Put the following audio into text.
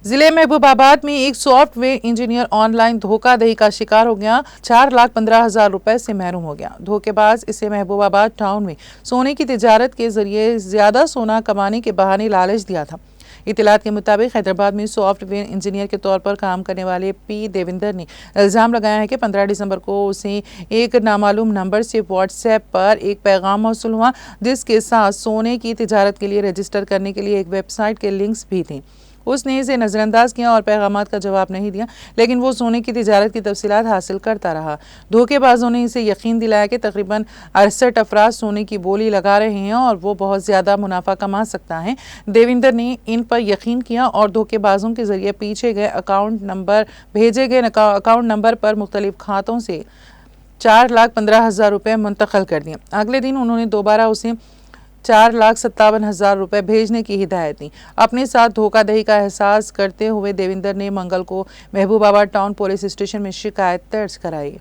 ضلع محبوبآباد میں ایک soft where engineer on line دھوکہ دہی کا شکار ہو گیا، 4,15,000 روپے سے محروم ہو گیا۔ دھوکے باز اسے محبوبآباد ٹاؤن میں سونے کی تجارت کے ذریعے زیادہ سونا کمانے کے بہانے لالچ دیا تھا۔ اطلاعات کے مطابق حیدرآباد میں سافٹ ویئر انجینئر کے طور پر کام کرنے والے پی دیوندر نے الزام لگایا ہے کہ 15 دسمبر کو اسے ایک نامعلوم نمبر سے واٹس ایپ پر ایک پیغام موصول ہوا، جس کے ساتھ سونے کی تجارت کے لیے رجسٹر کرنے کے لیے ایک ویب سائٹ کے لنکس بھی تھے۔ اس نے اسے نظر انداز کیا اور پیغامات کا جواب نہیں دیا، لیکن وہ سونے کی تجارت کی تفصیلات حاصل کرتا رہا۔ دھوکے بازوں نے اسے یقین دلایا کہ تقریباً 68 افراد سونے کی بولی لگا رہے ہیں اور وہ بہت زیادہ منافع کما سکتا ہے۔ دیوندر نے ان پر یقین کیا اور دھوکے بازوں کے ذریعے بھیجے گئے اکاؤنٹ نمبر پر مختلف کھاتوں سے 4,15,000 روپے منتقل کر دیے۔ اگلے دن انہوں نے دوبارہ اسے 4,57,000 روپے بھیجنے کی ہدایت دی۔ اپنے ساتھ دھوکہ دہی کا احساس کرتے ہوئے دیوندر نے منگل کو محبوبآباد ٹاؤن پولیس اسٹیشن میں شکایت درج کرائی۔